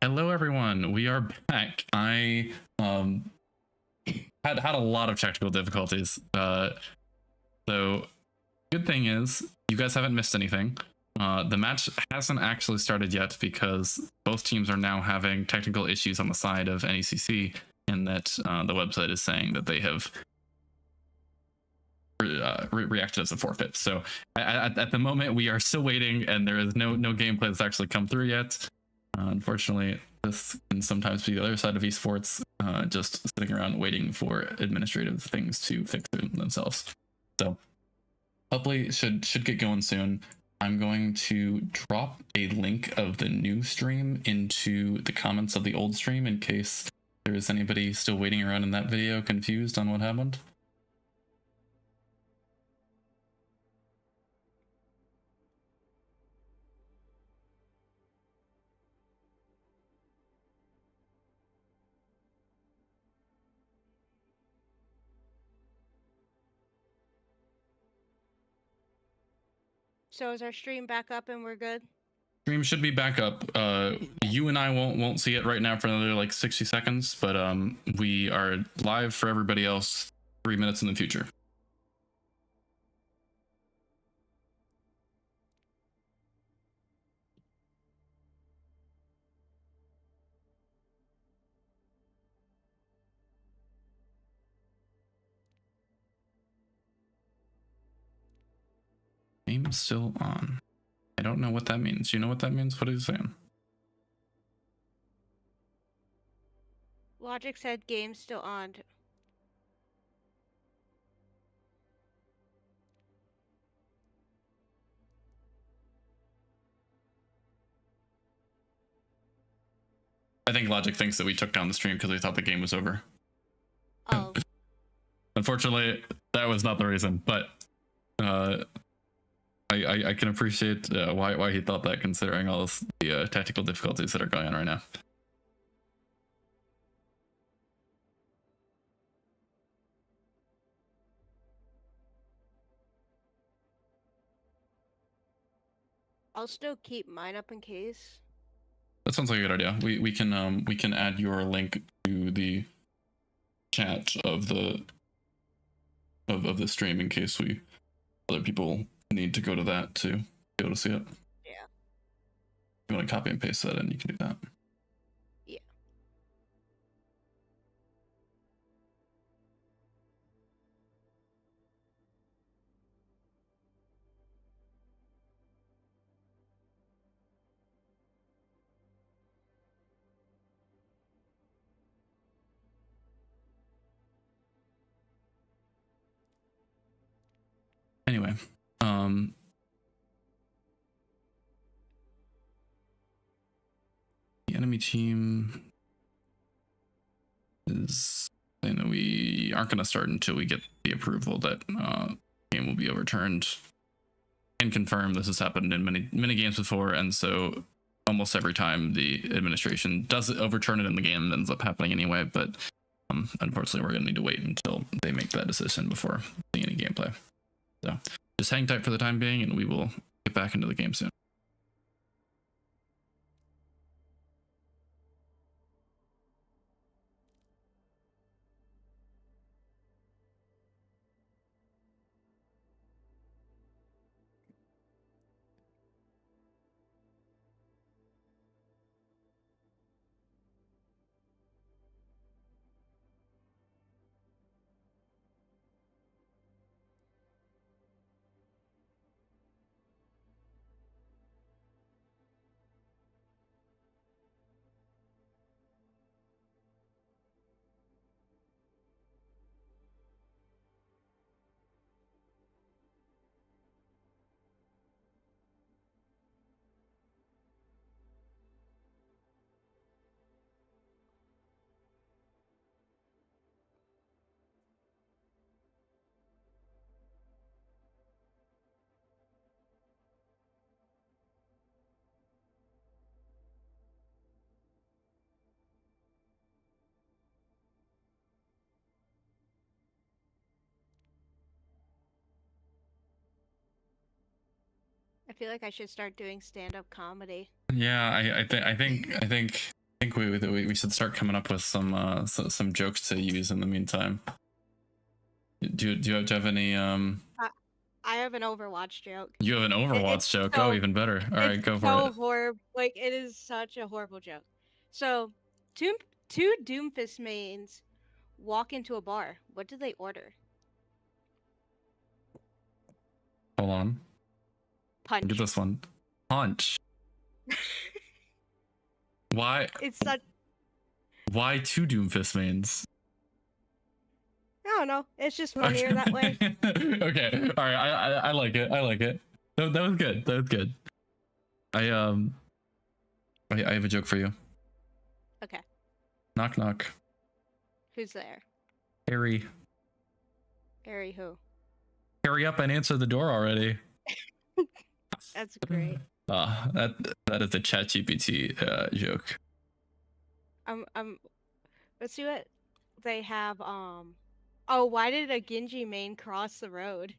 Hello, everyone. We are back. I had a lot of technical difficulties. So good thing is you guys haven't missed anything. The match hasn't actually started yet because both teams are now having technical issues on the side of NECC, and that the website is saying that they have reacted as a forfeit. So at the moment, we are still waiting, and there is no gameplay that's actually come through yet. Unfortunately, this can sometimes be the other side of esports, just sitting around waiting for administrative things to fix themselves. So hopefully should get going soon. I'm going to drop a link of the new stream into the comments of the old stream in case there is anybody still waiting around in that video confused on what happened. So is our stream back up and we're good? Stream should be back up. You and I won't see it right now for another like 60 seconds, but we are live for everybody else 3 minutes in the future. Game still on. I don't know what that means. You know what that means? What are you saying? Logic said game still on. I think Logic thinks that we took down the stream because we thought the game was over. Oh. Unfortunately, that was not the reason, but I can appreciate why he thought that, considering all the technical difficulties that are going on right now. I'll still keep mine up in case. That sounds like a good idea. We can add your link to the chat of the stream in case other people need to go to that to be able to see it. Yeah. If you want to copy and paste that in, you can do that. Yeah. Anyway, the enemy team is, I know we aren't going to start until we get the approval that game will be overturned. And confirm this has happened in many games before, and so almost every time the administration does overturn it in the game, it ends up happening anyway. But unfortunately, we're going to need to wait until they make that decision before seeing any gameplay. So just hang tight for the time being, and we will get back into the game soon. I feel like I should start doing stand-up comedy. Yeah, I think think we should start coming up with some jokes to use in the meantime. Do you have any I have an Overwatch joke. You have an Overwatch It's joke. so- Oh, even better. All right, go for so it. horrible. Like, it is such a horrible joke. So, two Doomfist mains walk into a bar. What do they order? Hold on. Punch. Get this one. Punch. Why? It's such. Why two Doomfist mains? I don't know. It's just funnier that way. Okay. All right. I like it. I like it. That was good. That was good. I have a joke for you. Okay. Knock knock. Who's there? Harry. Harry who? Hurry up and answer the door already. That's great. That is a ChatGPT joke. Let's see what they have. Oh, why did a Genji main cross the road?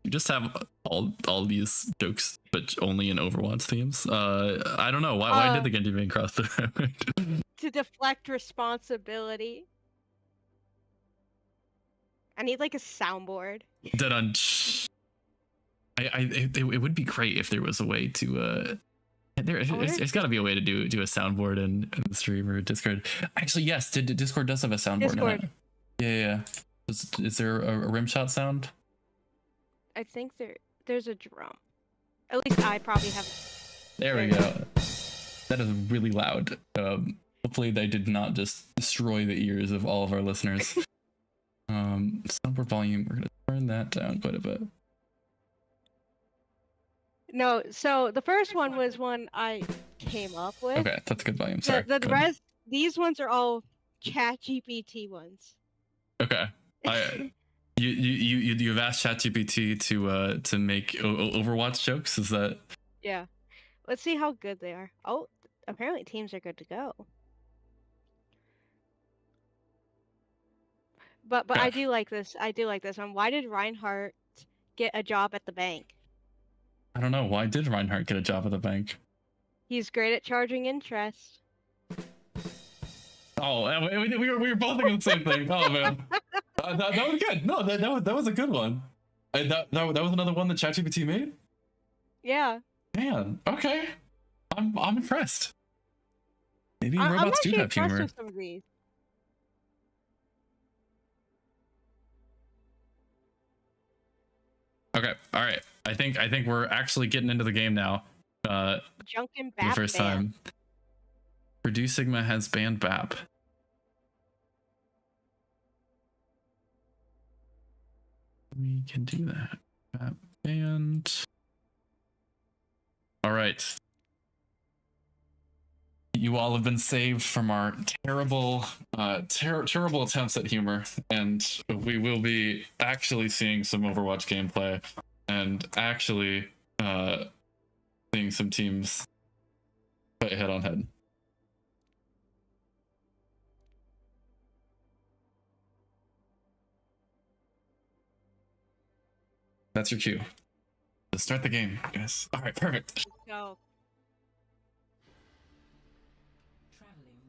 You just have all these jokes, but only in Overwatch themes. I don't know why did the Genji main cross the road? To deflect responsibility. I need like a soundboard. It would be great if there was a way to there's got to be a way to do a soundboard in the stream or Discord. Actually, yes, Discord does have a soundboard in it. Yeah. Is there a rim shot sound? I think there's a drum. At least I probably have. There we go. That is really loud. Hopefully they did not just destroy the ears of all of our listeners. Soundboard volume, we're gonna turn that down quite a bit. No, so the first one was one I came up with. Okay, that's a good volume. Sorry. The rest, these ones are all ChatGPT ones. Okay. You've asked ChatGPT to make Overwatch jokes. Is that? Yeah. Let's see how good they are. Oh, apparently teams are good to go. But Yeah. I do like this. I do like this one. Why did Reinhardt get a job at the bank? I don't know. Why did Reinhardt get a job at the bank? He's great at charging interest. Oh, we were both thinking the same thing. Oh man, that was good. No, that was a good one. That was another one that ChatGPT made. Yeah. Man, okay. I'm impressed. Maybe I'm robots do actually have impressed humor. with some of these. Okay, all right. I think we're actually getting into the game now. Junkin' For the Bap first Band. time. Purdue Sigma has banned BAP. We can do that. BAP banned. All right. You all have been saved from our terrible attempts at humor, and we will be actually seeing some Overwatch gameplay and actually seeing some teams fight head on head. That's your cue. Let's start the game, guys. All right, perfect. Go.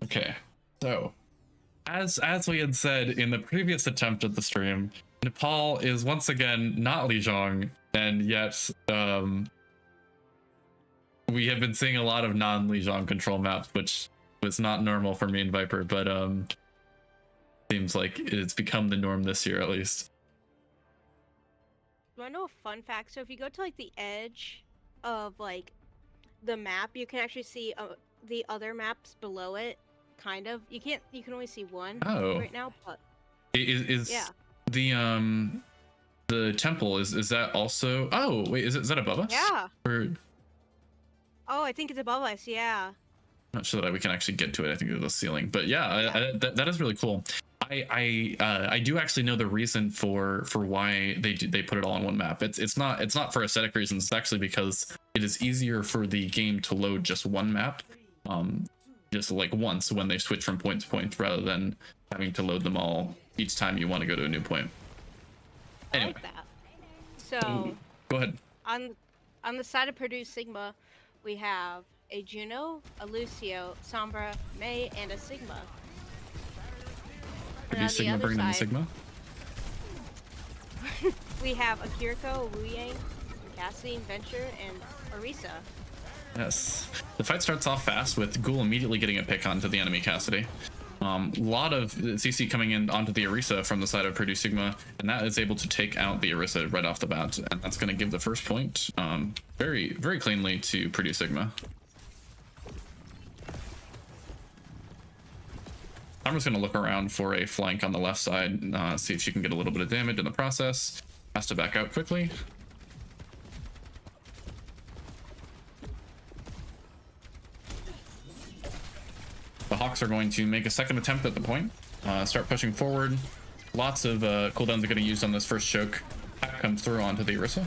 Okay, so as we had said in the previous attempt at the stream, Nepal is once again not Lijiang, and yet we have been seeing a lot of non-Lijiang control maps, which was not normal for me and Viper, but seems like it's become the norm this year at least. Do I know a fun fact? So if you go to like the edge of like the map, you can actually see the other maps below it. Kind of. You can only see one right now, but is yeah. The temple is that also? Oh wait, is that above us? Yeah. Or Oh, I think it's above us. Yeah. not sure that we can actually get to it. I think it's the ceiling, but yeah, that is really cool. I do actually know the reason for why they put it all on one map. It's not for aesthetic reasons. It's actually because it is easier for the game to load just one map, just like once when they switch from point to point, rather than having to load them all each time you want to go to a new point. Anyway, I like that. So go ahead. on the side of Purdue Sigma, we have a Juno, a Lucio, Sombra, Mei, and a Sigma. Purdue Sigma bringing in the Sigma. We have a Kiriko, a Wu Yang, Cassidy, Venture, and Orisa. Yes. The fight starts off fast with Ghoul immediately getting a pick onto the enemy Cassidy. A lot of CC coming in onto the Orisa from the side of Purdue Sigma, and that is able to take out the Orisa right off the bat, and that's going to give the first point very, very cleanly to Purdue Sigma. I'm just going to look around for a flank on the left side, see if she can get a little bit of damage in the process. Has to back out quickly. The Hawks are going to make a second attempt at the point, start pushing forward. Lots of cooldowns are getting used on this first choke. HACC comes through onto the Orisa.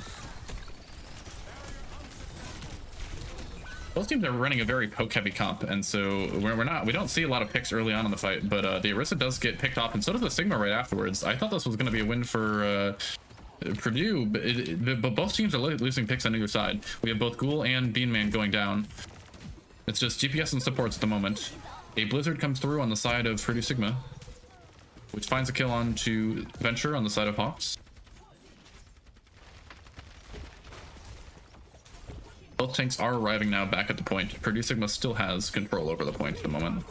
Both teams are running a very poke-heavy comp, and so we don't see a lot of picks early on in the fight, but the Orisa does get picked off, and so does the Sigma right afterwards. I thought this was going to be a win for Purdue, but both teams are losing picks on either side. We have both Ghoul and Beanman going down. It's just GPS and supports at the moment. A Blizzard comes through on the side of Purdue Sigma, which finds a kill onto Venture on the side of Hawks. Both tanks are arriving now back at the point. Purdue Sigma still has control over the point at the moment.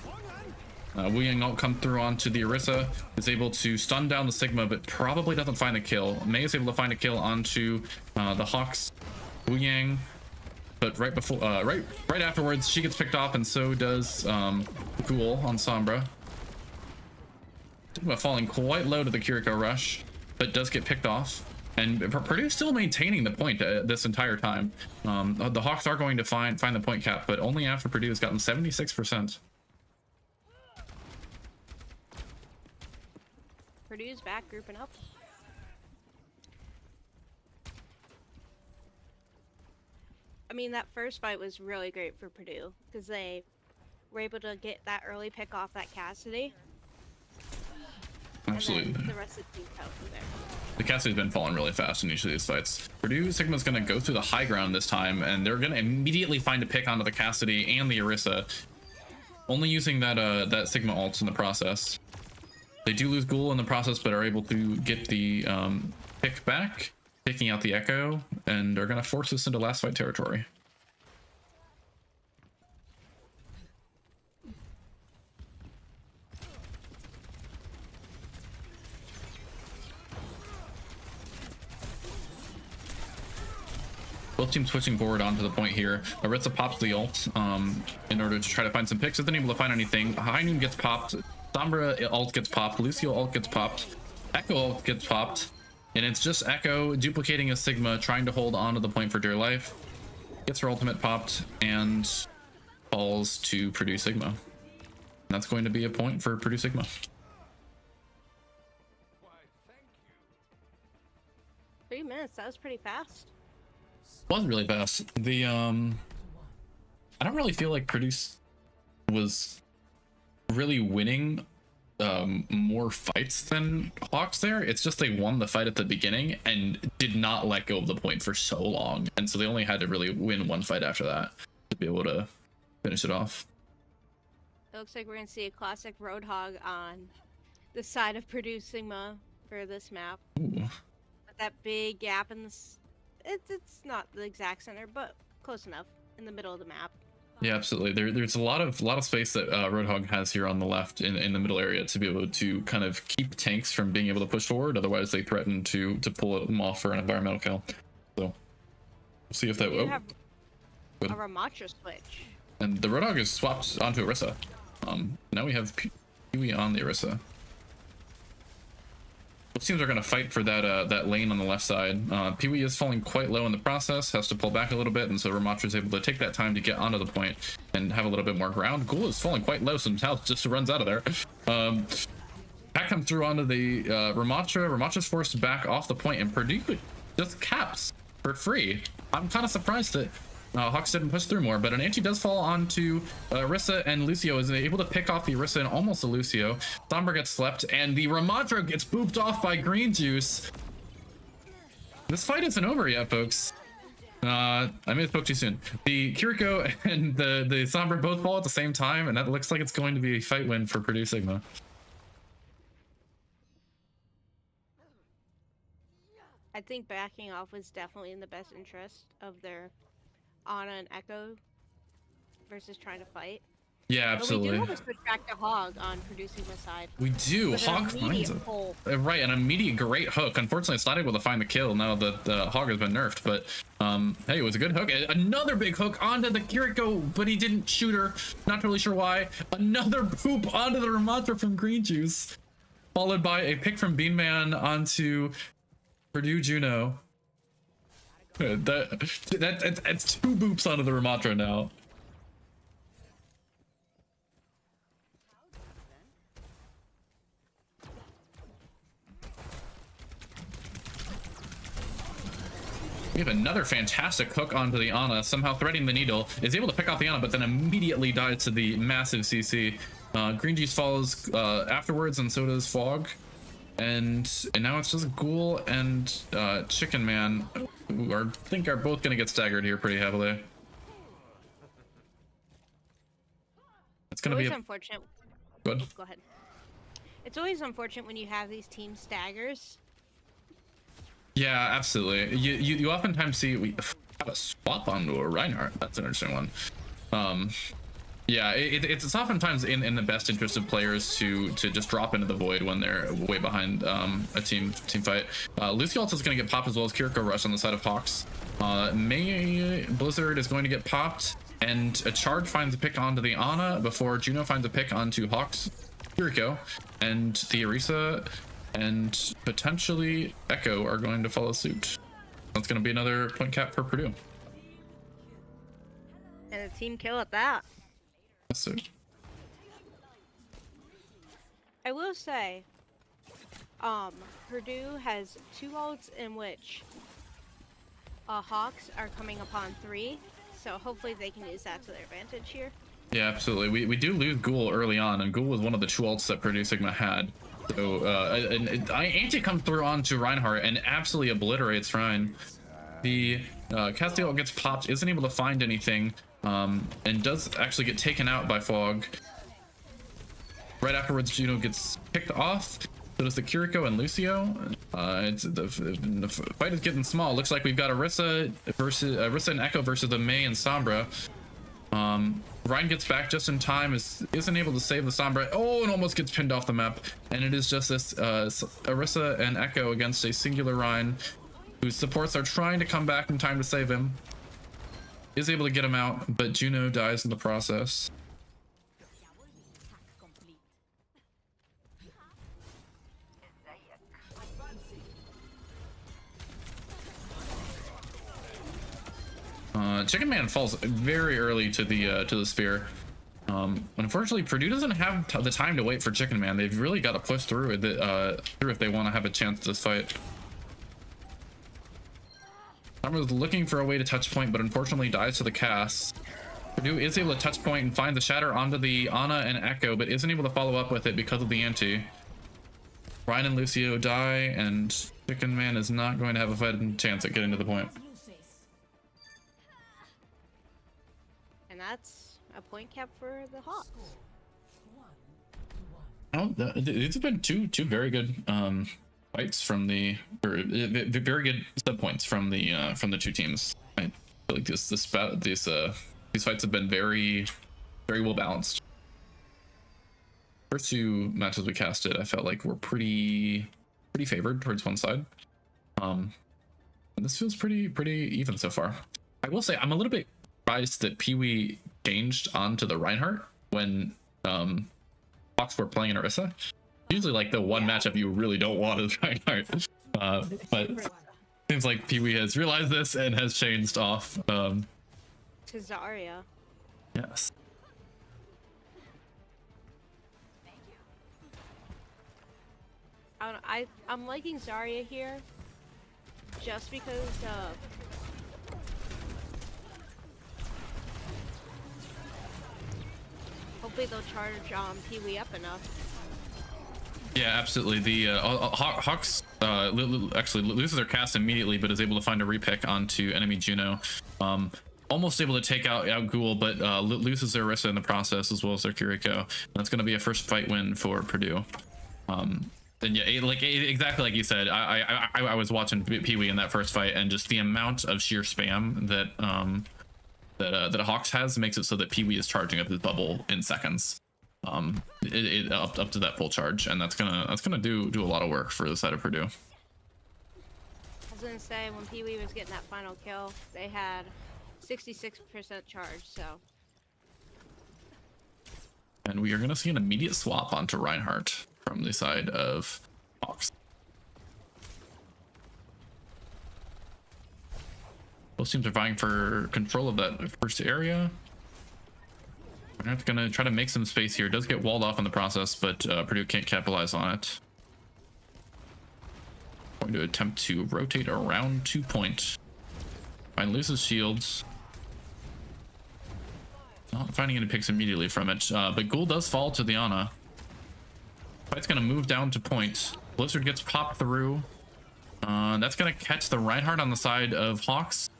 Wu Yang ult come through onto the Orisa, is able to stun down the Sigma, but probably doesn't find the kill. Mei is able to find a kill onto the Hawks. Wu Yang, but right before, right afterwards, she gets picked off, and so does Ghoul on Sombra. Sigma falling quite low to the Kiriko rush, but does get picked off. And Purdue's still maintaining the point this entire time. The Hawks are going to find the point cap, but only after Purdue has gotten 76%. Purdue's back, grouping up. I mean, that first fight was really great for Purdue because they were able to get that early pick off that Cassidy. Absolutely. And then the rest of the team out from there. The Cassidy's been falling really fast in each of these fights. Purdue Sigma's going to go through the high ground this time, and they're going to immediately find a pick onto the Cassidy and the Orisa, only using that Sigma ult in the process. They do lose Ghoul in the process, but are able to get the pick back, taking out the Echo, and are going to force us into last fight territory. Both teams switching forward onto the point here. Orisa pops the ult in order to try to find some picks. Isn't able to find anything. High Noon gets popped. Sombra ult gets popped. Lucio ult gets popped. Echo ult gets popped. And it's just Echo duplicating a Sigma, trying to hold on to the point for dear life. Gets her ultimate popped and falls to Purdue Sigma. And that's going to be a point for Purdue Sigma. 3 minutes, that was pretty fast. Was really fast. The I don't really feel like Purdue was really winning more fights than Hawks there. It's just they won the fight at the beginning and did not let go of the point for so long, and so they only had to really win one fight after that to be able to finish it off. It looks like we're gonna see a classic Roadhog on the side of Purdue Sigma for this map. Ooh. With that big gap in the it's not the exact center, but close enough in the middle of the map. Yeah, absolutely. There's a lot of space that Roadhog has here on the left in the middle area to be able to kind of keep tanks from being able to push forward. Otherwise, they threaten to pull them off for an environmental kill. So we'll see if that. We have a Ramatra switch. And the Roadhog is swapped onto Orisa. Now we have Pee-wee on the Orisa. Both teams are going to fight for that lane on the left side. Pee-wee is falling quite low in the process, has to pull back a little bit, and so Ramatra is able to take that time to get onto the point and have a little bit more ground. Ghoul is falling quite low, so Tal just runs out of there. That comes through onto the Ramatra. Ramatra's forced back off the point, and Purdue just caps for free. I'm kind of surprised that Hawks didn't push through more, but an anti does fall onto Orisa, and Lucio is able to pick off the Orisa and almost a Lucio. Sombra gets slept, and the Ramatra gets booped off by Green Juice. This fight isn't over yet, folks. I may have spoke too soon. The Kiriko and the Sombra both fall at the same time, and that looks like it's going to be a fight win for Purdue Sigma. I think backing off was definitely in the best interest of their Ana and Echo versus trying to fight. Yeah, absolutely. But we do have a switch back to Hog on Purdue Sigma side. We do. Hog finds it. Right, an immediate great hook. Unfortunately, it's not able to find the kill now that Hog has been nerfed. But hey, it was a good hook. Another big hook onto the Kiriko, but he didn't shoot her. Not really sure why. Another poop onto the Ramatra from Green Juice, followed by a pick from Beanman onto Purdue Juno. That's 2 boops onto the Ramatra now. We have another fantastic hook onto the Ana, somehow threading the needle, is able to pick off the Ana, but then immediately dies to the massive CC. Green Juice follows afterwards, and so does Fog. And now it's just Ghoul and Chicken Man, who I think are both going to get staggered here pretty heavily. It's going to be unfortunate. Good. Go ahead. It's always unfortunate when you have these team staggers. Yeah, absolutely. You oftentimes see we have a swap onto a Reinhardt. That's an interesting one. Yeah, it's oftentimes in the best interest of players to just drop into the void when they're way behind a team fight. Lucy also is going to get popped as well as Kiriko Rush on the side of Hawks. Blizzard is going to get popped, and a charge finds a pick onto the Ana before Juno finds a pick onto Hawks, Kiriko, and the Orisa and potentially Echo are going to follow suit. That's going to be another point cap for Purdue. And a team kill at that. Yes, sir. I will say, Purdue has 2 ults in which Hawks are coming upon 3, so hopefully they can use that to their advantage here. Yeah, absolutely. We do lose Ghoul early on, and Ghoul was one of the 2 ults that Purdue Sigma had. So Anti comes through onto Reinhardt and absolutely obliterates Rein. The Castiel gets popped, isn't able to find anything, and does actually get taken out by Fog. Right afterwards, Juno gets picked off. So does the Kiriko and Lucio. The fight is getting small. Looks like we've got Orisa and Echo versus the Mei and Sombra. Ryan gets back just in time, isn't able to save the Sombra. Oh, and almost gets pinned off the map. And it is just this Orisa and Echo against a singular Ryan, whose supports are trying to come back in time to save him. Is able to get him out, but Juno dies in the process. Chicken Man falls very early to the spear. Unfortunately, Purdue doesn't have the time to wait for Chicken Man. They've really got to push through it if they want to have a chance at this fight. Summer was looking for a way to touch point, but unfortunately dies to the cast. Purdue is able to touch point and find the shatter onto the Ana and Echo, but isn't able to follow up with it because of the anti. Ryan and Lucio die, and Chicken Man is not going to have a fighting chance at getting to the point. And that's a point cap for the Hawks. Oh, it's been two very good fights from very good sub points from the 2 teams. I feel like these fights have been very well balanced. First 2 matches we casted, I felt like were pretty favored towards one side. And this feels pretty even so far. I will say I'm a little bit surprised that Pee-wee changed onto the Reinhardt when Hawks were playing in Orisa. Usually like the one matchup you really don't want is Reinhardt. But seems like Pee-wee has realized this and has changed off to Zarya. Yes. I'm liking Zarya here just because hopefully they'll charge Pee-wee up enough. Yeah, absolutely. The Hawks actually loses their cast immediately, but is able to find a repick onto enemy Juno. Almost able to take out Ghoul, but loses their Orisa in the process, as well as their Kiriko. That's going to be a first fight win for Purdue. And yeah, like exactly like you said, I was watching Pee-wee in that first fight, and just the amount of sheer spam that that Hawks has makes it so that Pee-wee is charging up his bubble in seconds. Up to that full charge, and that's gonna do a lot of work for the side of Purdue. I was gonna say, when Pee-wee was getting that final kill, they had 66% charge, so. And we are gonna see an immediate swap onto Reinhardt from the side of Hawks. Both teams are vying for control of that first area. Reinhardt's gonna try to make some space here. It does get walled off in the process, but Purdue can't capitalize on it. Going to attempt to rotate around 2 point. Find loses shields. Not finding any picks immediately from it, but Ghoul does fall to the Ana. Fight's gonna move down to point. Blizzard gets popped through. That's gonna catch the Reinhardt on the side of Hawks.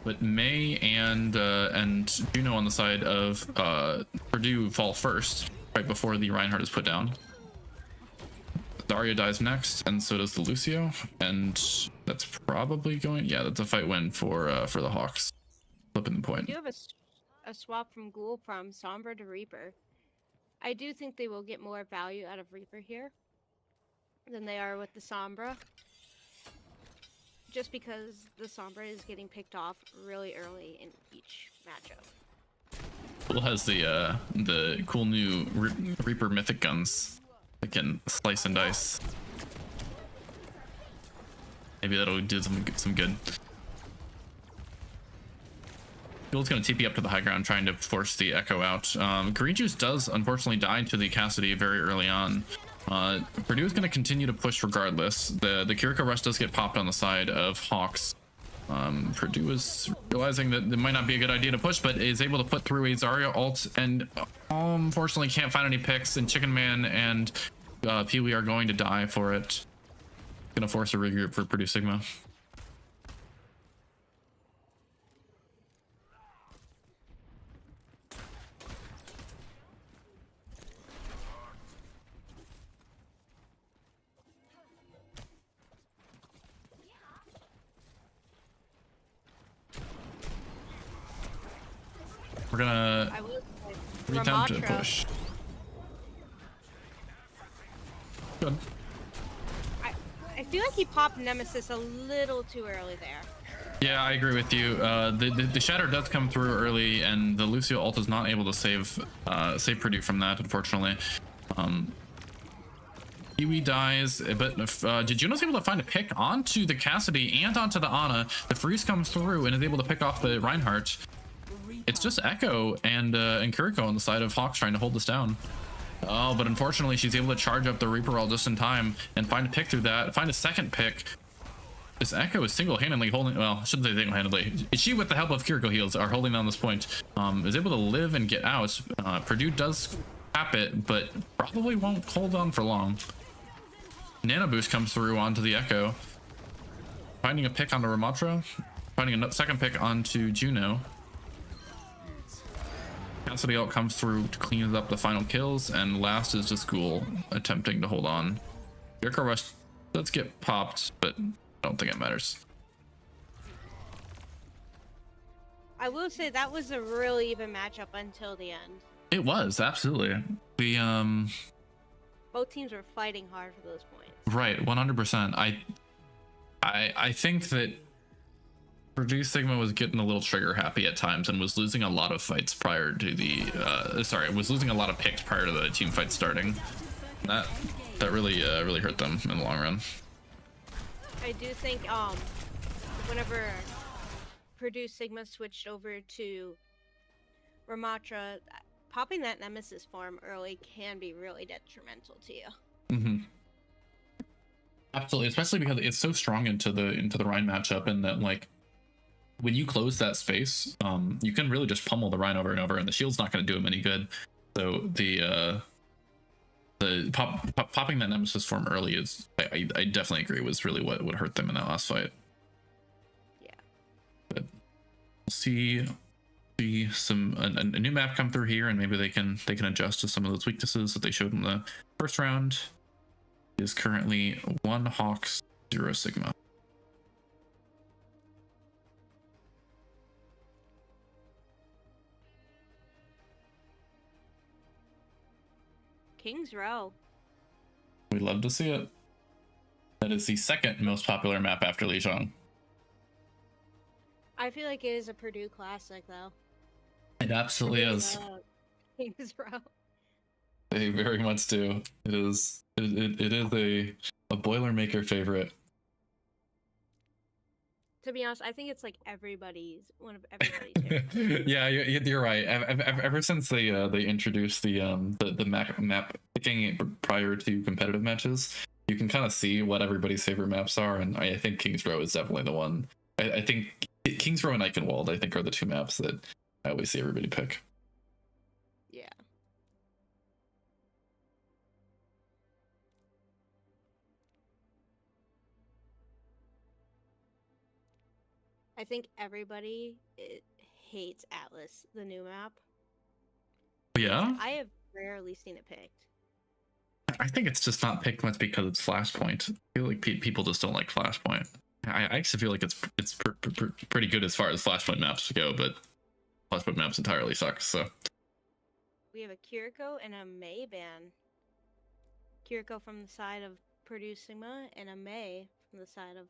But May and Juno on the side of Purdue fall first, right before the Reinhardt is put down. Daria dies next, and so does the Lucio, and that's probably going. Yeah, that's a fight win for the Hawks. Flipping the point. I do have a swap from Ghoul from Sombra to Reaper. I do think they will get more value out of Reaper here than they are with the Sombra. Just because the Sombra is getting picked off really early in each matchup. Ghoul has the cool new Reaper mythic guns that can slice and dice. Maybe that'll do some good. Ghoul's gonna TP up to the high ground, trying to force the Echo out. Green Juice does unfortunately die to the Cassidy very early on. Purdue is going to continue to push regardless. The Kiriko rush does get popped on the side of Hawks. Purdue is realizing that it might not be a good idea to push, but is able to put through a Zarya ult, and unfortunately can't find any picks, and Chicken Man and Pee-wee are going to die for it. Gonna force a regroup for Purdue Sigma. We're gonna attempt to push. Good. I feel like he popped Nemesis a little too early there. Yeah, I agree with you. The Shatter does come through early, and the Lucio ult is not able to save Purdue from that, unfortunately. Pee-wee dies, but Juno's able to find a pick onto the Cassidy and onto the Ana. The freeze comes through and is able to pick off the Reinhardt. It's just Echo and Kiriko on the side of Hawks trying to hold this down. Oh, but unfortunately she's able to charge up the Reaper all just in time and find a pick through that, find a second pick. This Echo is single-handedly holding, well, I shouldn't say single-handedly. She, with the help of Kiriko heals, are holding down this point. Is able to live and get out. Purdue does tap it, but probably won't hold on for long. Nano Boost comes through onto the Echo. Finding a pick onto Ramatra. Finding a second pick onto Juno. Cassidy ult comes through to clean up the final kills, and last is just Ghoul attempting to hold on. Kiriko rush does get popped, but I don't think it matters. I will say that was a really even matchup until the end. It was, absolutely. Both teams were fighting hard for those points. Right, 100%. I think that Purdue Sigma was getting a little trigger happy at times and was losing a lot of fights prior to the was losing a lot of picks prior to the team fight starting. That really hurt them in the long run. I do think whenever Purdue Sigma switched over to Ramatra, popping that Nemesis farm early can be really detrimental to you. Mm-hmm. Absolutely, especially because it's so strong into the Rhine matchup, and that like when you close that space, you can really just pummel the Rhine over and over, and the shield's not going to do him any good. So the popping that Nemesis form early is, I definitely agree, was really what would hurt them in that last fight. Yeah. But we'll see a new map come through here, and maybe they can adjust to some of those weaknesses that they showed in the first round. It is currently 1 Hawks, 0 Sigma. King's Row. We'd love to see it. That is the second most popular map after Lijiang. I feel like it is a Purdue classic, though. It absolutely is. King's Row. They very much do. It is. It is a Boilermaker favorite. To be honest, I think it's like one of everybody's favorites. Yeah, you're right. Ever since they introduced the map picking prior to competitive matches, you can kind of see what everybody's favorite maps are, and I think King's Row is definitely the one. I think King's Row and Eichenwald, I think, are the two maps that I always see everybody pick. Yeah. I think everybody hates Atlas, the new map. Yeah? I have rarely seen it picked. I think it's just not picked much because it's Flashpoint. I feel like people just don't like Flashpoint. I actually feel like it's pretty good as far as Flashpoint maps go, but Flashpoint maps entirely suck, so. We have a Kiriko and a May ban. Kiriko from the side of Purdue Sigma, and a May from the side of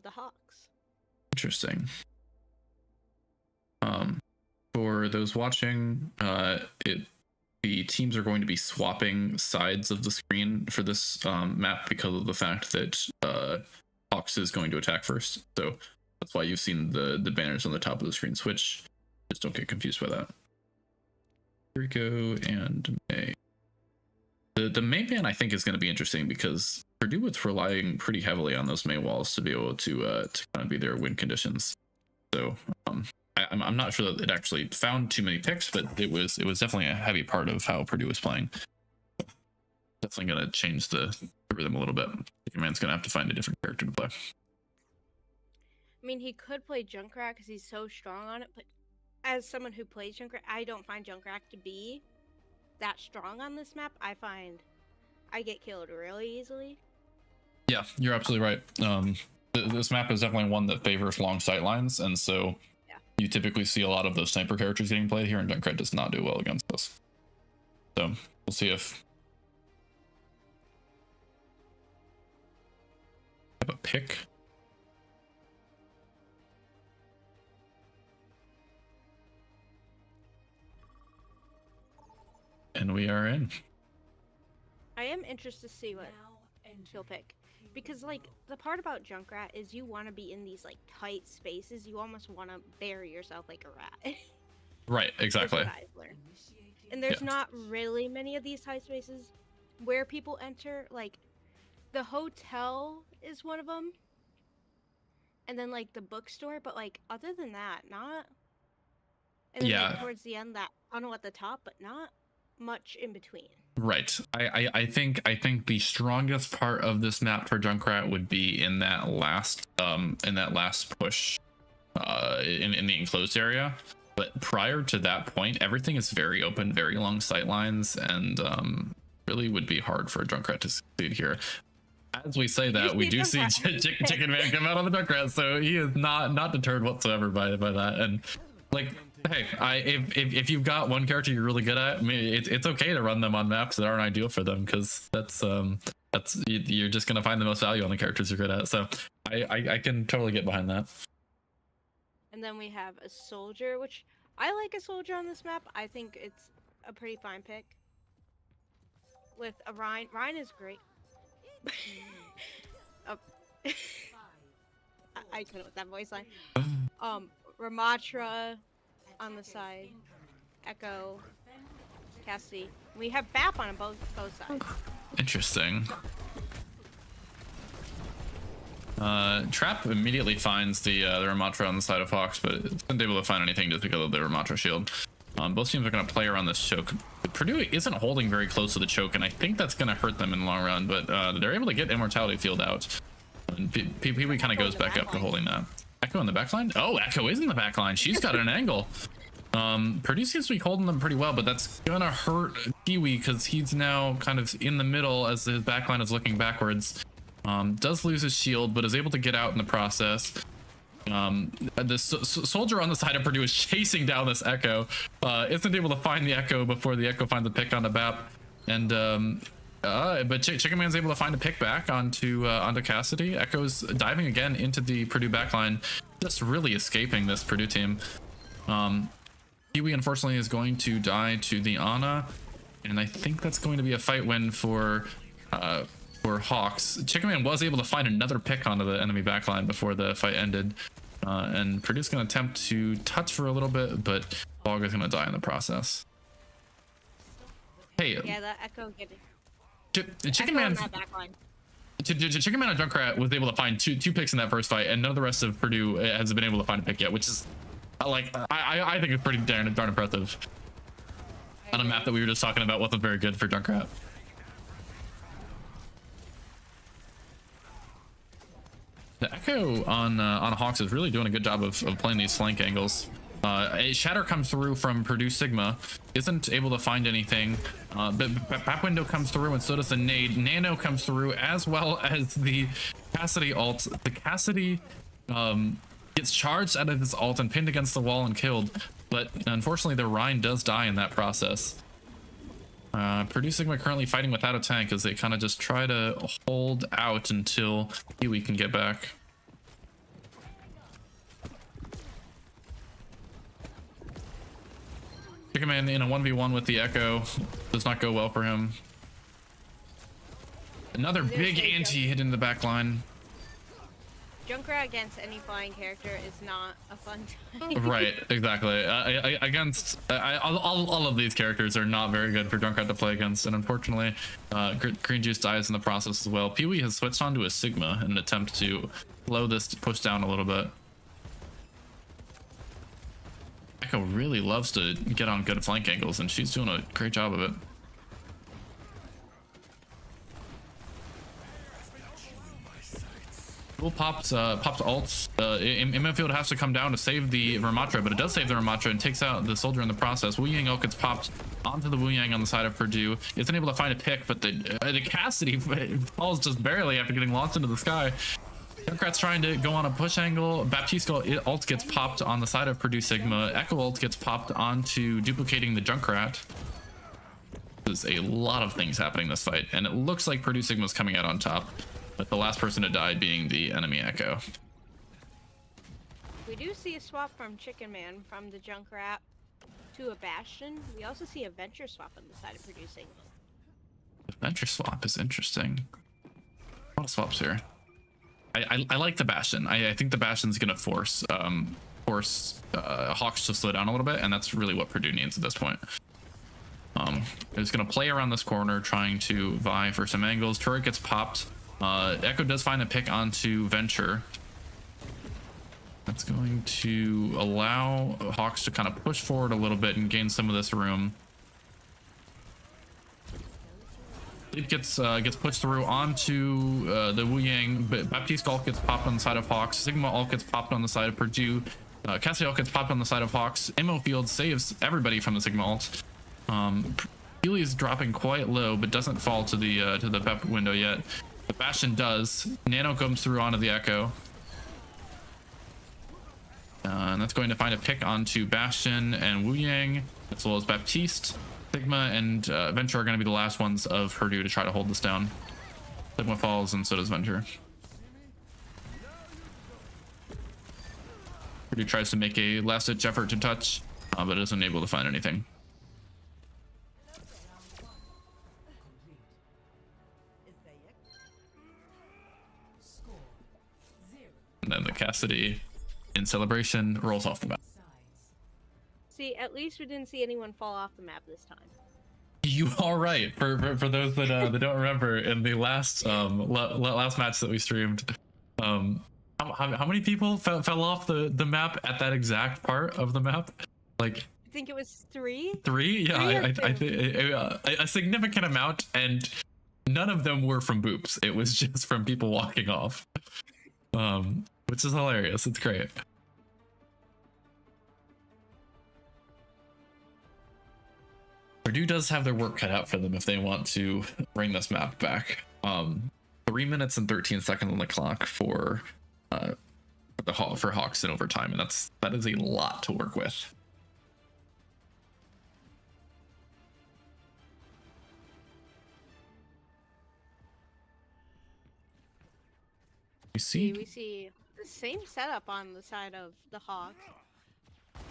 the Hawks. Interesting. For those watching, the teams are going to be swapping sides of the screen for this map because of the fact that Hawks is going to attack first. So that's why you've seen the banners on the top of the screen switch. Just don't get confused by that. Rico and May. The May ban, I think, is going to be interesting because Purdue is relying pretty heavily on those May walls to be able to kind of be their win conditions. So I'm not sure that it actually found too many picks, but it was definitely a heavy part of how Purdue was playing. Definitely going to change the rhythm a little bit. Your man's going to have to find a different character to play. I mean, he could play Junkrat because he's so strong on it, but as someone who plays Junkrat, I don't find Junkrat to be that strong on this map. I find I get killed really easily. Yeah, you're absolutely right. This map is definitely one that favors long sight lines, and so you typically see a lot of those sniper characters getting played here, and Junkrat does not do well against this. So we'll see if I have a pick. And we are in. I am interested to see what he'll pick. Because, like, the part about Junkrat is you want to be in these, like, tight spaces. You almost want to bury yourself like a rat. Right, exactly. And there's not really many of these tight spaces where people enter. Like, the hotel is one of them. And then, like, the bookstore. But, like, other than that, not. And then, like, towards the end, that tunnel at the top, but not much in between. Right. I think the strongest part of this map for Junkrat would be in that last push in the enclosed area. But prior to that point, everything is very open, very long sight lines, and really would be hard for a Junkrat to succeed here. As we say that, we do see Chicken Man come out on the Junkrat, so he is not deterred whatsoever by that. And like, hey, if you've got one character you're really good at, I mean, it's okay to run them on maps that aren't ideal for them, because that's you're just gonna find the most value on the characters you're good at. So I can totally get behind that. And then we have a soldier, which I like a soldier on this map. I think it's a pretty fine pick. With a Rhine. Rhine is great. Oh. I couldn't with that voice line. Ramatra on the side. Echo. Cassidy. We have BAP on both sides. Interesting. Trap immediately finds the Ramatra on the side of Hawks, but it's not able to find anything just because of the Ramatra shield. Both teams are going to play around this choke. Purdue isn't holding very close to the choke, and I think that's going to hurt them in the long run, but they're able to get Immortality Field out. And Pee-wee kind of goes back up to holding that. Echo in the backline? Oh, Echo is in the backline. She's got an angle. Purdue seems to be holding them pretty well, but that's going to hurt Pee-wee because he's now kind of in the middle as his backline is looking backwards. Does lose his shield, but is able to get out in the process. The soldier on the side of Purdue is chasing down this Echo, isn't able to find the Echo before the Echo finds a pick on the BAP, and but Chicken Man's able to find a pick back onto Cassidy. Echo's diving again into the Purdue backline, just really escaping this Purdue team. Pee-wee unfortunately is going to die to the Ana, and I think that's going to be a fight win for Hawks. Chicken Man was able to find another pick onto the enemy backline before the fight ended, and Purdue's going to attempt to touch for a little bit, but Bog is going to die in the process. Hey, yeah, that Echo getting Chicken Man. Chicken Man and Junkrat was able to find two picks in that first fight, and none of the rest of Purdue has been able to find a pick yet, which is like I think it's pretty darn impressive. On a map that we were just talking about wasn't very good for Junkrat. The Echo on Hawks is really doing a good job of playing these flank angles. A Shatter comes through from Purdue Sigma, isn't able to find anything, but Back Window comes through, and so does the Nade. Nano comes through, as well as the Cassidy ult. The Cassidy gets charged out of his ult and pinned against the wall and killed, but unfortunately the Rhine does die in that process. Purdue Sigma currently fighting without a tank as they kind of just try to hold out until Pee-wee can get back. Chicken Man in a 1v1 with the Echo does not go well for him. Another big anti hit in the back line. Junkrat against any flying character is not a fun time. Right, exactly. Against all of these characters are not very good for Junkrat to play against, and unfortunately, Green Juice dies in the process as well. Pee-wee has switched onto a Sigma in an attempt to slow this push down a little bit. Echo really loves to get on good flank angles, and she's doing a great job of it. Pops ults. Immofield has to come down to save the Ramatra, but it does save the Ramatra and takes out the soldier in the process. Wu Yang ult gets popped onto the Wu Yang on the side of Purdue. Isn't able to find a pick, but the Cassidy falls just barely after getting launched into the sky. Junkrat's trying to go on a push angle. Baptiste ult gets popped on the side of Purdue Sigma. Echo ult gets popped onto duplicating the Junkrat. There's a lot of things happening this fight, and it looks like Purdue Sigma's coming out on top, with the last person to die being the enemy Echo. We do see a swap from Chicken Man from the Junkrat to a Bastion. We also see a Venture swap on the side of Purdue Sigma. The Venture swap is interesting. A lot of swaps here. I like the Bastion. I think the Bastion's gonna force Hawks to slow down a little bit, and that's really what Purdue needs at this point. It's gonna play around this corner, trying to vie for some angles. Turret gets popped. Echo does find a pick onto Venture. That's going to allow Hawks to kind of push forward a little bit and gain some of this room. It gets pushed through onto the Wu Yang, but Baptiste ult gets popped on the side of Hawks. Sigma ult gets popped on the side of Purdue. Cassidy ult gets popped on the side of Hawks. Immofield saves everybody from the Sigma ult. Healy is dropping quite low, but doesn't fall to the Pep window yet. The Bastion does. Nano comes through onto the Echo. And that's going to find a pick onto Bastion and Wu Yang, as well as Baptiste. Sigma and Venture are going to be the last ones of Purdue to try to hold this down. Sigma falls, and so does Venture. Purdue tries to make a last-ditch effort to touch, but isn't able to find anything. And then the Cassidy, in celebration, rolls off the map. See, at least we didn't see anyone fall off the map this time. You are right. For those that don't remember, in the last last match that we streamed, how many people fell off the map at that exact part of the map? Like think it was three. Three? Yeah, Three or I two? think a significant amount, and none of them were from boops. It was just from people walking off, which is hilarious. It's great. Purdue does have their work cut out for them if they want to bring this map back. 3 minutes and 13 seconds on the clock for Hawks in overtime, and that is a lot to work with. We see the same setup on the side of the Hawks.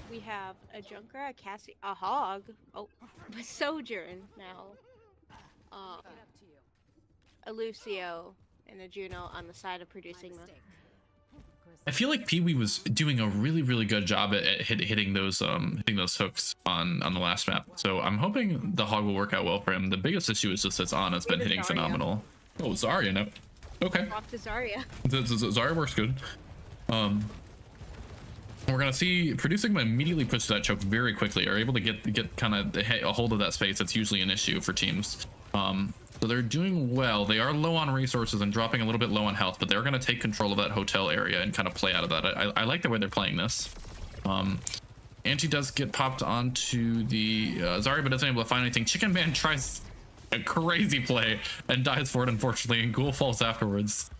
We have a Junker, a Cassie, a Hog, a Sojourn now, a Lucio, and a Juno on the side of Purdue Sigma. I feel like Pee Wee was doing a really good job at hitting those hooks on the last map. So I'm hoping the Hog will work out well for him. The biggest issue is just that Ana's been hitting phenomenal. Oh, Zarya, no. Okay. Off to Zarya. Zarya works good. We're gonna see Purdue Sigma immediately push that choke very quickly, are able to get kind of a hold of that space. That's usually an issue for teams. So they're doing well. They are low on resources and dropping a little bit low on health, but they're going to take control of that hotel area and kind of play out of that. I like the way they're playing this. Angie does get popped onto the Zarya, but isn't able to find anything. Chicken Man tries a crazy play and dies for it, unfortunately, and Ghoul falls afterwards.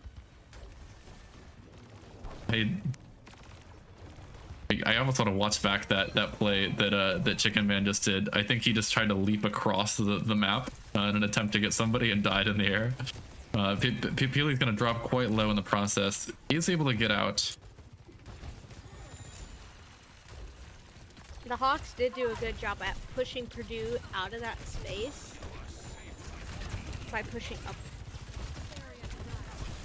I almost want to watch back that play that Chicken Man just did. I think he just tried to leap across the map in an attempt to get somebody and died in the air. Peely's going to drop quite low in the process. He is able to get out. The Hawks did do a good job at pushing Purdue out of that space by pushing up.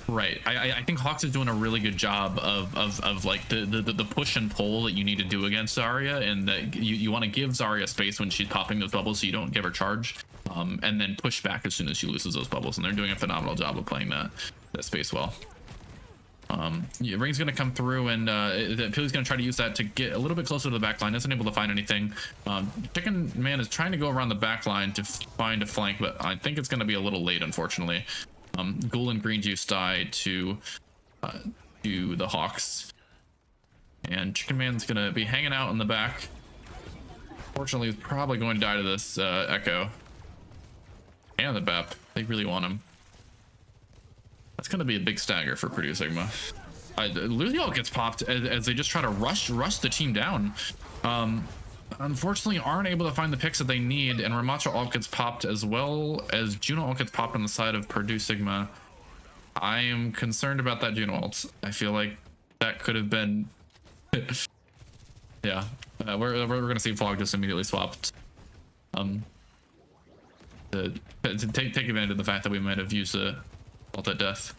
Right. I think Hawks is doing a really good job of like the push and pull that you need to do against Zarya, and that you want to give Zarya space when she's popping those bubbles so you don't give her charge, and then push back as soon as she loses those bubbles, and they're doing a phenomenal job of playing that space well. Yeah, Ring's gonna come through, and Peely's gonna try to use that to get a little bit closer to the back line. Isn't able to find anything. Chicken Man is trying to go around the back line to find a flank, but I think it's gonna be a little late, unfortunately. Ghoul and Green Juice die to the Hawks, and Chicken Man's gonna be hanging out in the back. Fortunately, he's probably going to die to this Echo and the BEP. They really want him. That's gonna be a big stagger for Purdue Sigma. Lucio gets popped as they just try to rush the team down. Unfortunately, aren't able to find the picks that they need, and Ramatra ult gets popped as well as Juno ult gets popped on the side of Purdue Sigma. I am concerned about that Juno ult. I feel like that could have been yeah, we're gonna see Fog just immediately swapped to take advantage of the fact that we might have used a ult at death.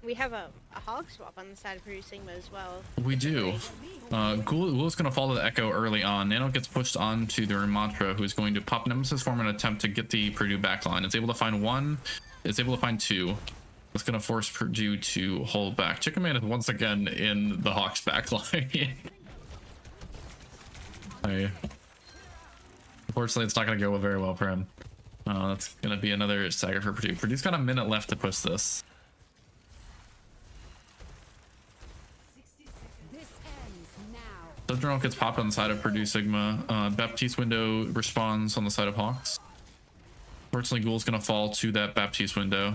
We have a Hog swap on the side of Purdue Sigma as well. We do. Ghoul is going to follow the Echo early on. Nano gets pushed onto the Ramatra, who's going to pop Nemesis form in an attempt to get the Purdue backline. It's able to find one. It's able to find two. It's going to force Purdue to hold back. Chicken Man is once again in the Hawks backline. Unfortunately, it's not going to go very well for him. That's going to be another stagger for Purdue. Purdue's got a minute left to push this. Sojourn gets popped on the side of Purdue Sigma. Baptiste window responds on the side of Hawks. Fortunately, Ghoul's gonna fall to that Baptiste window.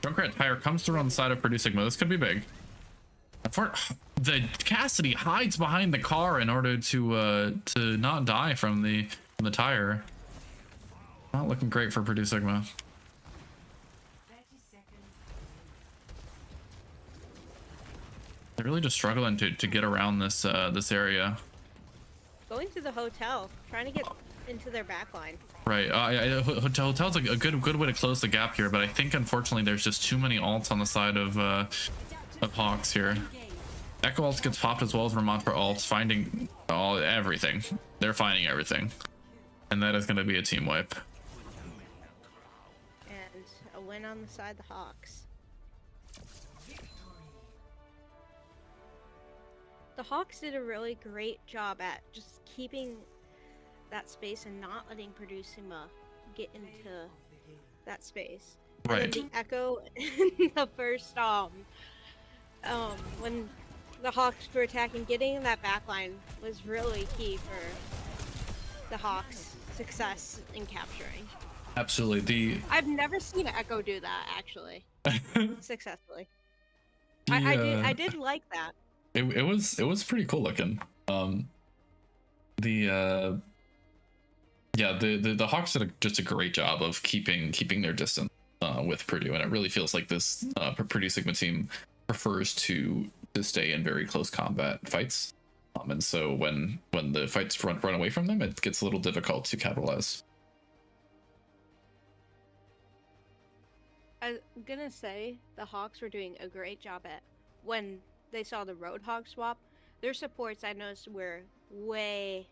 Junkrat Tire comes through on the side of Purdue Sigma. This could be big. The Cassidy hides behind the car in order to not die from the tire. Not looking great for Purdue Sigma. They're really just struggling to get around this this area. Going to the hotel, trying to get into their backline. Right. Hotel's a good way to close the gap here, but I think unfortunately there's just too many ults on the side of Hawks here. Echo ult gets popped as well as Ramatra ults, finding everything. They're finding everything, and that is going to be a team wipe. win on the side of the Hawks. The Hawks did a really great job at just keeping that space and not letting Purdue Sigma get into that space. Right. And then the Echo in the first when the Hawks were attacking, getting in that back line was really key for the Hawks' success in capturing. Absolutely. I've never seen Echo do that actually successfully. The, I did like that. It was pretty cool looking. The Hawks did just a great job of keeping their distance with Purdue, and it really feels like this Purdue Sigma team prefers to stay in very close combat fights, and so when the fights run away from them, it gets a little difficult to capitalize. I'm gonna say the Hawks were doing a great job at when they saw the Roadhog swap. Their supports, I noticed, were way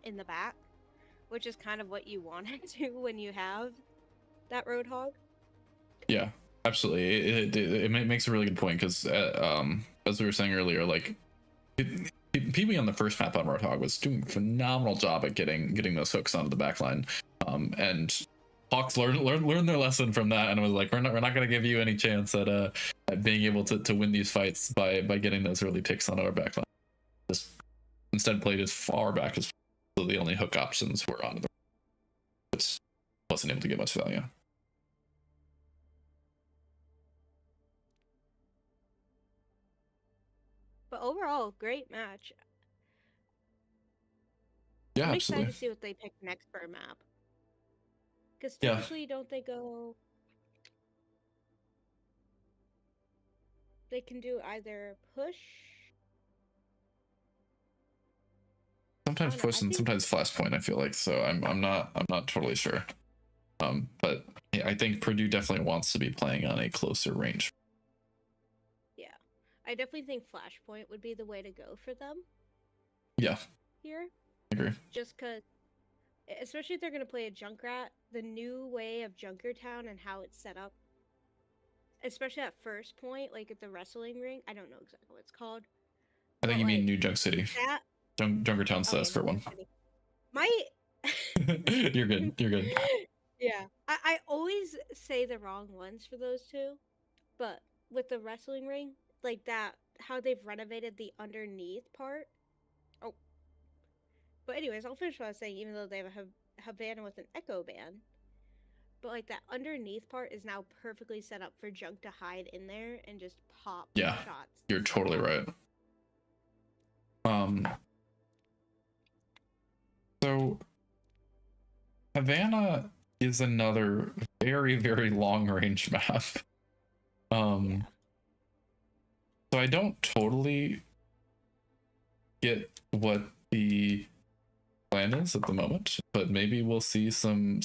in the back, which is kind of what you wanted to when you have that Roadhog. Yeah, absolutely. It makes a really good point because, as we were saying earlier, like PB on the first map on Roadhog was doing a phenomenal job at getting those hooks onto the back line, and Hawks learned their lesson from that, and was like, we're not going to give you any chance at being able to win these fights by getting those early picks on our back line. Just instead played as far back as so the only hook options were on the which wasn't able to get much value. But overall, great match. Yeah, I'm absolutely. excited to see what they pick next for a map. Because typically, don't they go... They can do either push... Sometimes push and sometimes flashpoint, I feel like, so I'm not totally sure. But yeah, I think Purdue definitely wants to be playing on a closer range. Yeah. I definitely think flashpoint would be the way to go for them. Yeah. Here. I agree. Just because, especially if they're going to play a Junkrat, the new way of Junkertown and how it's set up, especially at first point, like at the wrestling ring, I don't know exactly what it's called. I think you mean New Junk City. That Junkertown's the skirt one. You're good. You're good. Yeah. I always say the wrong ones for those two, but with the wrestling ring, like that, how they've renovated the underneath part. Oh. But anyways, I'll finish what I was saying, even though they have a Havana with an echo band. But like that underneath part is now perfectly set up for Junk to hide in there and just pop shots. You're totally right. So Havana is another very, very long range map. So I don't totally get what the plan is at the moment, but maybe we'll see some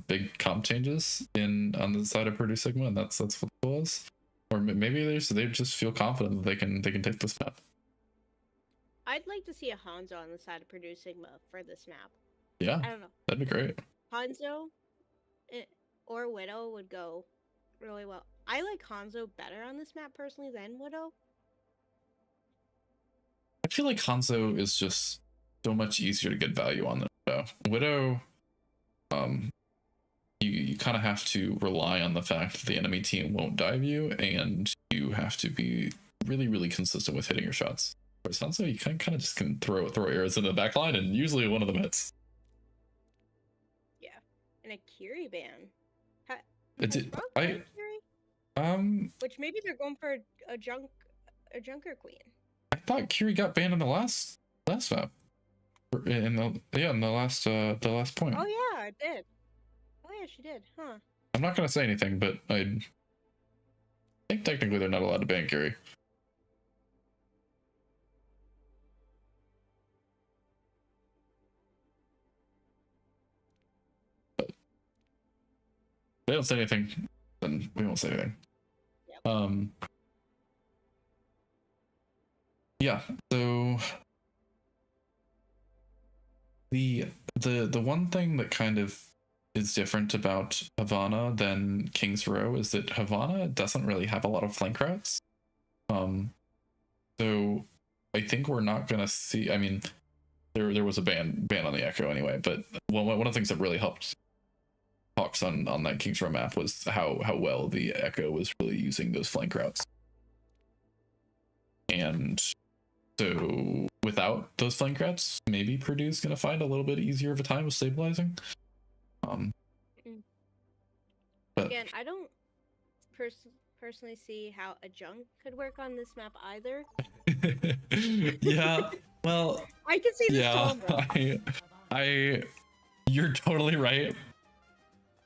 big comp changes on the side of Purdue Sigma, and that's what it was. Or maybe they just feel confident that they can take this map. I'd like to see a Hanzo on the side of Purdue Sigma for this map. Yeah, I don't know. That'd be great. Hanzo or Widow would go really well. I like Hanzo better on this map personally than Widow. I feel like Hanzo is just so much easier to get value on than Widow. You kind of have to rely on the fact that the enemy team won't dive you, and you have to be really, really consistent with hitting your shots. Whereas Hanzo, you kind of just can throw arrows into the back line, and usually one of them hits. Yeah, and a Kiri ban. Which maybe they're going for a Junker Queen. I thought Kiri got banned in the last map. In the last point. Oh yeah, it did. Oh yeah, she did, huh? I'm not gonna say anything, but I think technically they're not allowed to ban Kiri. But if they don't say anything, then we won't say anything. Yep. Yeah, so the one thing that kind of is different about Havana than King's Row is that Havana doesn't really have a lot of flank routes. So I think we're not gonna see. I mean, there was a ban on the Echo anyway, but one of the things that really helped Hawks on that King's Row map was how well the Echo was really using those flank routes. And so without those flank routes, maybe Purdue's gonna find a little bit easier of a time with stabilizing. But Again, I don't personally see how a junk could work on this map either. yeah, well, I can see this. Yeah, you're totally right.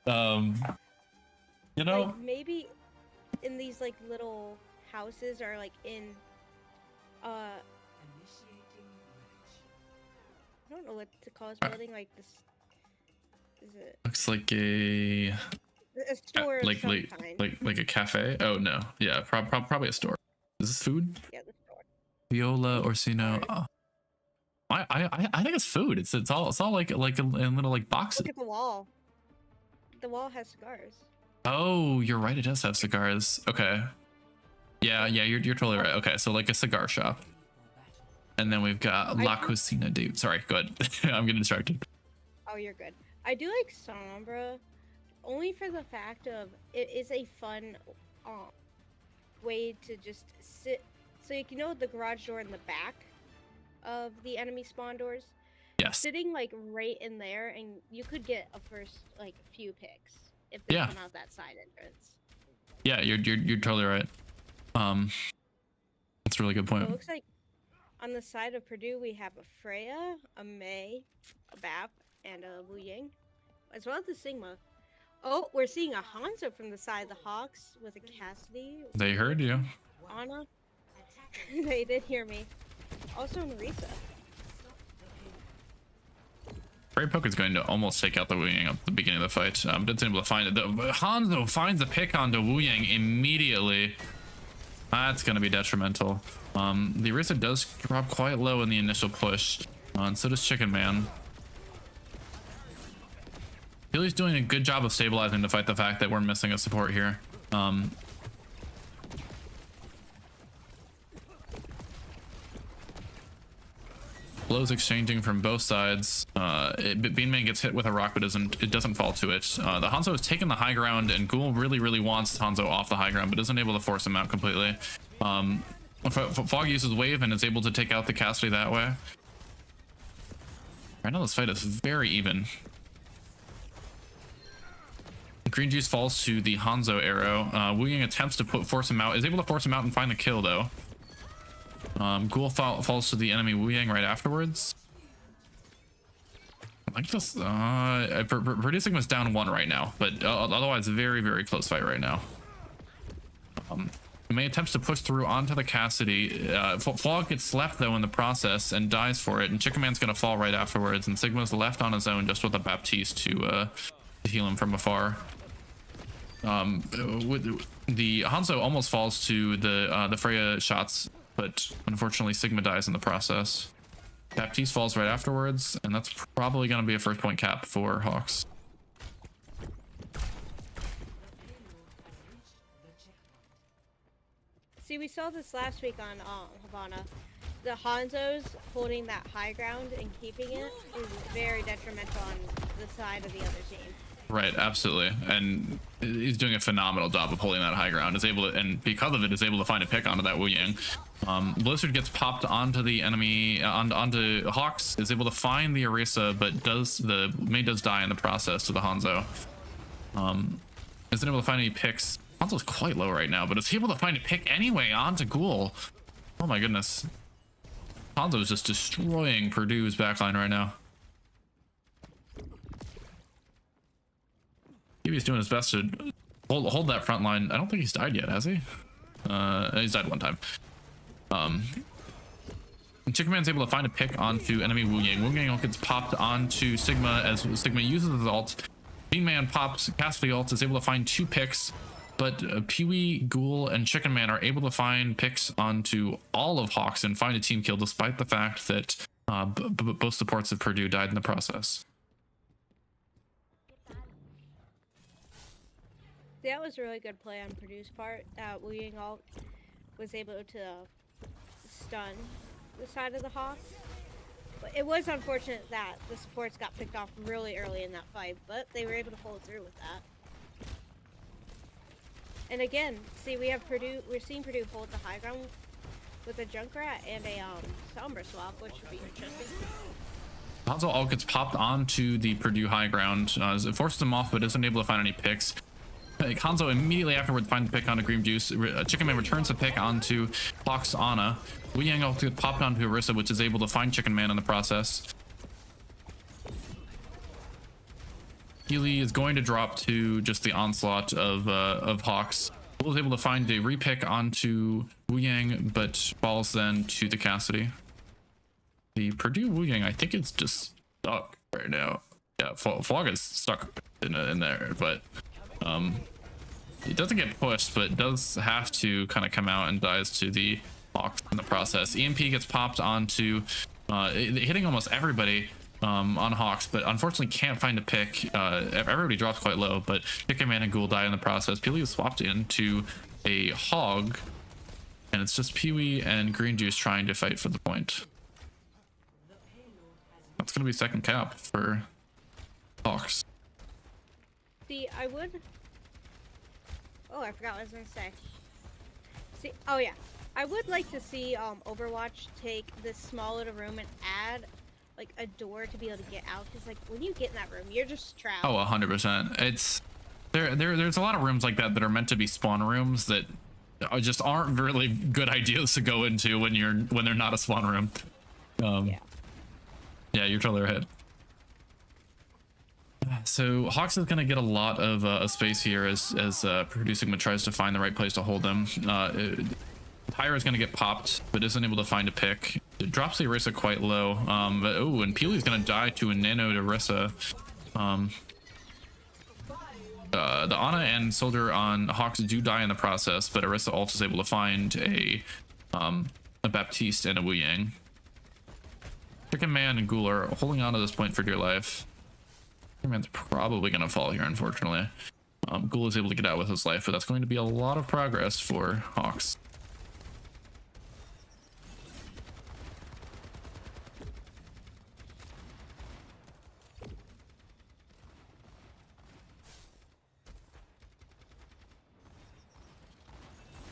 You know, like, maybe in these like little houses or like in I don't know what to call this building, like this is it looks like a store like of some kind. like a cafe. Oh no, yeah, probably a store. Is this food? Yeah, the store. Viola Orsino. Oh. I think it's food. It's all like in little like boxes. Look at the wall. The wall has cigars. Oh, you're right. It does have cigars. Okay. Yeah, you're totally right. Okay, so like a cigar shop. And then we've got La Cocina de... Sorry, go ahead. I'm getting distracted. Oh, you're good. I do like Sombra, only for the fact of it is a fun way to just sit. So you can know the garage door in the back of the enemy spawn doors. Yes. Sitting like right in there, and you could get a first like few picks if they come out that side entrance. Yeah, you're totally right. That's a really good point. So it looks like on the side of Purdue we have a Freya, a Mei, a Bap, and a Wu Ying, as well as the Sigma. Oh, we're seeing a Hanzo from the side of the Hawks with a Cassidy. They heard you. Anna. They did hear me. Also Marisa. Brave Poke is going to almost take out the Wu Yang at the beginning of the fight. Didn't able to find it. Hanzo finds a pick onto Wu Yang immediately. That's going to be detrimental. The Arisa does drop quite low in the initial push, and so does Chicken Man. Billy's doing a good job of stabilizing to fight the fact that we're missing a support here. Blows exchanging from both sides. Beanman gets hit with a rock, but it doesn't fall to it. The Hanzo has taken the high ground, and Ghoul really wants Hanzo off the high ground, but isn't able to force him out completely. Fog uses wave and is able to take out the Cassidy that way. Right now this fight is very even. Green Juice falls to the Hanzo arrow. Wu Ying attempts to force him out, is able to force him out and find the kill though. Ghoul falls to the enemy Wu Yang right afterwards. I like this. Purdue Sigma's down 1 right now, but otherwise very close fight right now. May attempts to push through onto the Cassidy. Fog gets slapped though in the process and dies for it, and Chicken Man's gonna fall right afterwards, and Sigma's left on his own just with a Baptiste to heal him from afar. The Hanzo almost falls to the Freya shots, but unfortunately Sigma dies in the process. Baptiste falls right afterwards, and that's probably going to be a first point cap for Hawks. See, we saw this last week on Havana. The Hanzos holding that high ground and keeping it is very detrimental on the side of the other team. Right, absolutely, and he's doing a phenomenal job of holding that high ground. Is able to, and because of it, is able to find a pick onto that Wu Yang. Blizzard gets popped onto the enemy, onto Hawks. Is able to find the Arisa, but Mei does die in the process to the Hanzo. Isn't able to find any picks. Hanzo's quite low right now, but is able to find a pick anyway onto Ghoul. Oh my goodness, Hanzo is just destroying Purdue's backline right now. He's doing his best to hold that front line. I don't think he's died yet, has he? He's died 1 time. Chicken Man's able to find a pick onto enemy Wu Yang. Wu Yang gets popped onto Sigma as Sigma uses his ult. Bean Man pops Cassidy ult, is able to find 2 picks, but Pee-wee, Ghoul, and Chicken Man are able to find picks onto all of Hawks and find a team kill, despite the fact that both supports of Purdue died in the process. That was a really good play on Purdue's part. Wu Ying all was able to stun the side of the Hawks. But it was unfortunate that the supports got picked off really early in that fight, but they were able to follow through with that. And again, see, we have Purdue. We're seeing Purdue hold the high ground with a Junkrat and a Sombra swap, which would be interesting. Hanzo all gets popped onto the Purdue high ground. It forces him off, but isn't able to find any picks. Hanzo immediately afterwards finds the pick onto Green Juice. Chicken Man returns the pick onto Fox Ana. Wu Yang also gets popped onto Arissa, which is able to find Chicken Man in the process. Healy is going to drop to just the onslaught of Hawks. Will is able to find a repick onto Wu Yang, but falls then to the Cassidy. The Purdue Wu Yang, I think it's just stuck right now. Yeah, Fog is stuck in there, but it doesn't get pushed, but does have to kind of come out and dies to the Hawks in the process. EMP gets popped onto hitting almost everybody on Hawks, but unfortunately can't find a pick. Everybody drops quite low, but Chicken Man and Ghoul die in the process. Peely is swapped into a Hog, and it's just Peewee and Green Juice trying to fight for the point. That's going to be second cap for Hawks. See, I would... Oh, I forgot what I was going to say. See, oh yeah. I would like to see Overwatch take this small little room and add like a door to be able to get out, because like when you get in that room, you're just trapped. Oh, 100%. It's there's a lot of rooms like that that are meant to be spawn rooms that just aren't really good ideas to go into when they're not a spawn room. Yeah, you're totally right. So Hawks is going to get a lot of space here as Purdue Sigma tries to find the right place to hold them. Pyra is going to get popped, but isn't able to find a pick. It drops the Orisa quite low. And Peely's going to die to a nano to Orisa. The Ana and Soldier on Hawks do die in the process, but Orisa also is able to find a Baptiste and a Wu Yang. Chicken Man and Ghoul are holding on to this point for dear life. Chicken Man's probably going to fall here, unfortunately. Ghoul is able to get out with his life, but that's going to be a lot of progress for Hawks.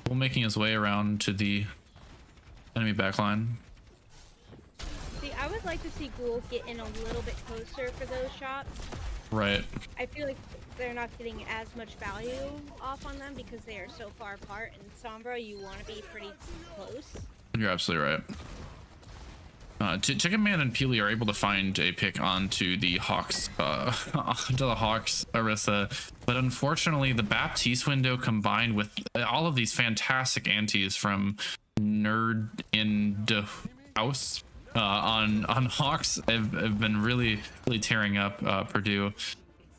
Ghoul making his way around to the enemy backline. See, I would like to see Ghoul get in a little bit closer for those shots. Right. I feel like they're not getting as much value off on them because they are so far apart. And Sombra, you want to be pretty close. You're absolutely right. Chicken Man and Peely are able to find a pick onto the Hawks, Orisa, but unfortunately the Baptiste window combined with all of these fantastic antis from Nerd in the House on Hawks have been really tearing up Purdue.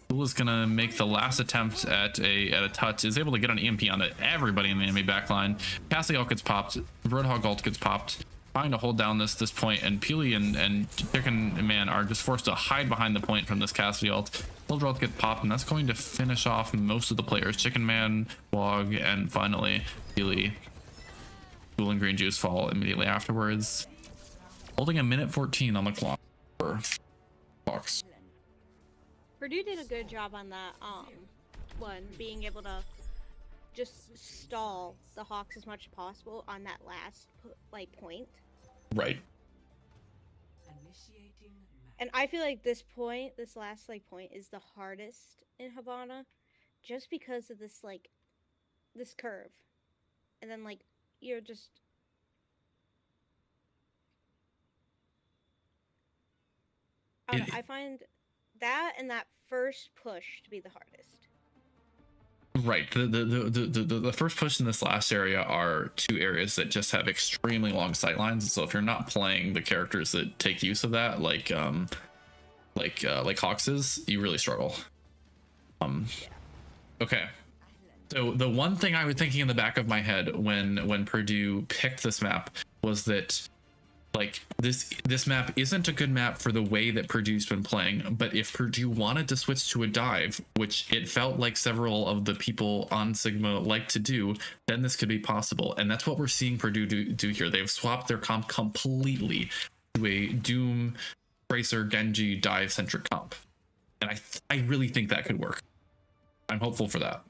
Ghoul is gonna make the last attempt at a touch, is able to get an EMP onto everybody in the enemy backline. Cassie ult gets popped, Roadhog ult gets popped, trying to hold down this point, and Peely and Chicken Man are just forced to hide behind the point from this Cassidy ult. Soldier ult gets popped, and that's going to finish off most of the players. Chicken Man, Wog, and finally Peely. Ghoul and Green Juice fall immediately afterwards, holding a minute 14 on the clock for Fox. Purdue did a good job on that one, being able to just stall the Hawks as much as possible on that last point. Right. And I feel like this last point is the hardest in Havana, just because of this this curve, and then you're just. I find that and that first push to be the hardest. Right. The first push in this last area are two areas that just have extremely long sight lines. So if you're not playing the characters that take use of that, like Hawks, you really struggle. Okay. So the one thing I was thinking in the back of my head when Purdue picked this map was that like this map isn't a good map for the way that Purdue's been playing, but if Purdue wanted to switch to a dive, which it felt like several of the people on Sigma like to do, then this could be possible. And that's what we're seeing Purdue do here. They've swapped their comp completely to a Doom, Tracer, Genji, dive centric comp. And I really think that could work. I'm hopeful for that.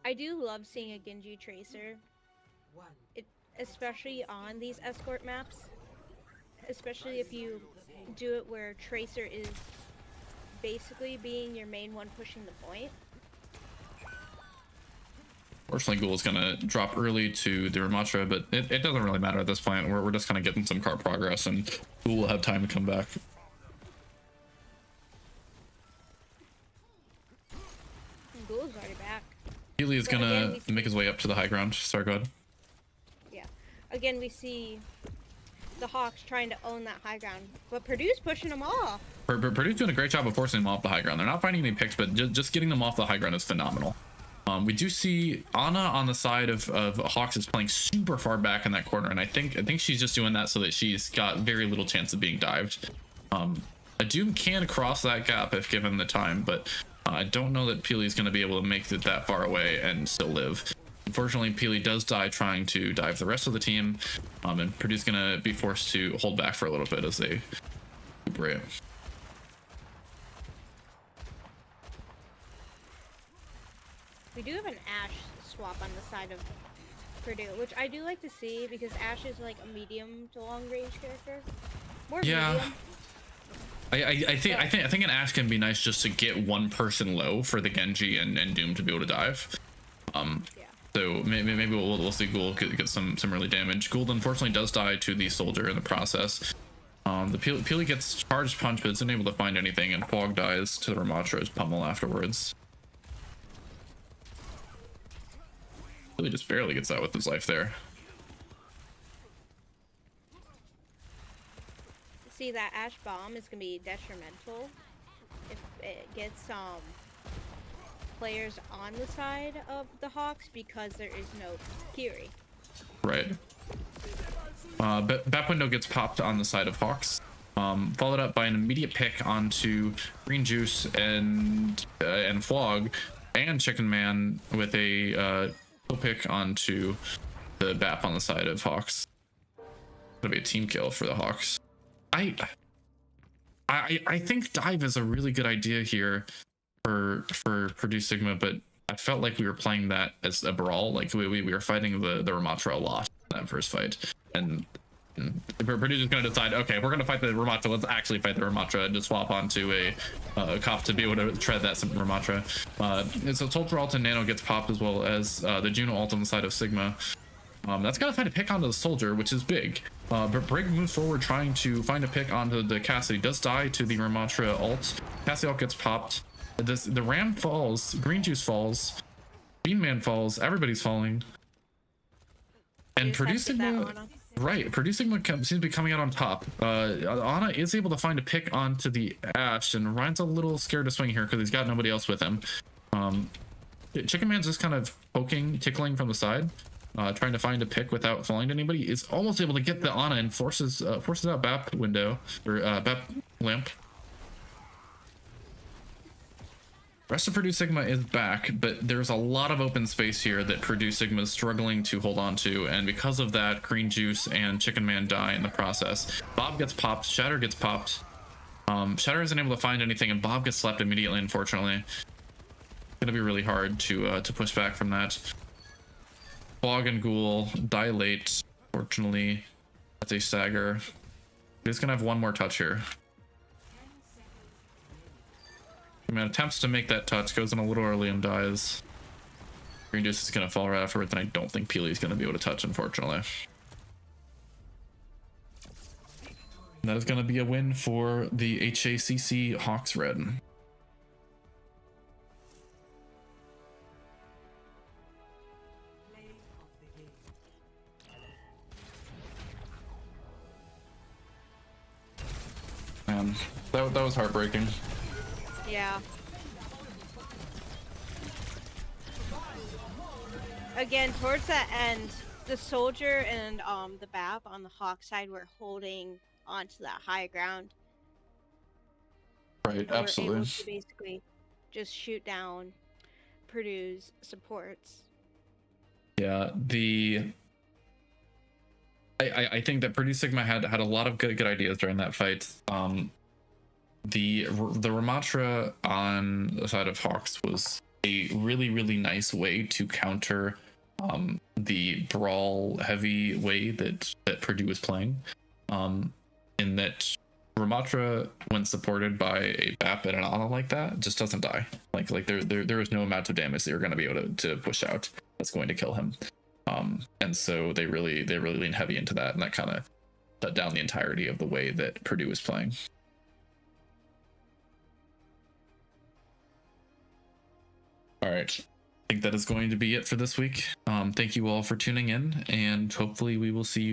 I do love seeing a Genji Tracer. Especially on these escort maps, especially if you do it where Tracer is basically being your main one pushing the point. Fortunately, Ghoul is going to drop early to the Ramatra, but it doesn't really matter at this point. We're just kind of getting some cart progress, and Ghoul will have time to come back. And Ghoul's already back. Healy is going to make his way up to the high ground. Sorry, go ahead. Again, we see the Hawks trying to own that high ground, but Purdue's pushing them off. Purdue's doing a great job of forcing them off the high ground. They're not finding any picks, but just getting them off the high ground is phenomenal. We do see Ana on the side of Hawks is playing super far back in that corner, and I think she's just doing that so that she's got very little chance of being dived. A Doom can cross that gap if given the time, but I don't know that Peely's going to be able to make it that far away and still live. Unfortunately, Peely does die trying to dive the rest of the team, and Purdue's going to be forced to hold back for a little bit as they recuperate. We do have an Ashe swap on the side of Purdue, which I do like to see because Ashe is like a medium to long range character. More medium. I think an Ashe can be nice just to get one person low for the Genji and Doom to be able to dive. So maybe we'll see Ghoul get some early damage. Ghoul unfortunately does die to the soldier in the process. The Peely gets charged punch, but isn't able to find anything, and Quag dies to the Ramatra's pummel afterwards. Peely just barely gets out with his life there. See, that Ashe bomb is gonna be detrimental if it gets players on the side of the Hawks because there is no Kiri. Right. Bat window gets popped on the side of Hawks, followed up by an immediate pick onto Green Juice and Flog, and Chicken Man with a pick onto the Bap on the side of Hawks. It'll be a team kill for the Hawks. I think dive is a really good idea here for Purdue Sigma, but I felt like we were playing that as a brawl. Like we were fighting the Ramatra a lot in that first fight, and Purdue's just gonna decide, okay, we're gonna fight the Ramatra, let's actually fight the Ramatra and just swap onto a cop to be able to tread that Ramatra. So Soldier ult and Nano gets popped, as well as the Juno ult on the side of Sigma. That's gonna find a pick onto the soldier, which is big. But Brig moves forward trying to find a pick onto the Cassidy. Does die to the Ramatra ult. Cassidy ult gets popped. The Ram falls. Green Juice falls. Bean Man falls. Everybody's falling. And Purdue Sigma, right? Purdue Sigma seems to be coming out on top. Ana is able to find a pick onto the Ashe, and Ryan's a little scared to swing here because he's got nobody else with him. Chicken Man's just kind of poking, tickling from the side. Trying to find a pick without falling to anybody, is almost able to get the Ana and forces out Bap window, or Bap lamp. Rest of Purdue Sigma is back, but there's a lot of open space here that Purdue Sigma is struggling to hold on to, and because of that, Green Juice and Chicken Man die in the process. Bob gets popped, Shatter gets popped. Shatter isn't able to find anything, and Bob gets slapped immediately, unfortunately. It's gonna be really hard to push back from that. Fog and Ghoul die late, fortunately. That's a stagger. He's gonna have one more touch here. Man attempts to make that touch, goes in a little early and dies. Green Juice is gonna fall right afterwards, and I don't think Peely's gonna be able to touch, unfortunately. And that is gonna be a win for the HACC Hawks Red. Man, that was heartbreaking. Yeah. Again, towards that end, the soldier and the BAP on the Hawk side were holding onto that high ground. Right, And were absolutely. able to basically just shoot down Purdue's supports. Yeah, I think that Purdue Sigma had a lot of good ideas during that fight. The Ramatra on the side of Hawks was a really nice way to counter the brawl heavy way that Purdue was playing. In that Ramatra, when supported by a BAP and an Ana like that, just doesn't die. Like there is no amount of damage that you're going to be able to push out that's going to kill him. And so they really lean heavy into that, and that kind of shut down the entirety of the way that Purdue was playing. All right, I think that is going to be it for this week. Thank you all for tuning in, and hopefully we will see you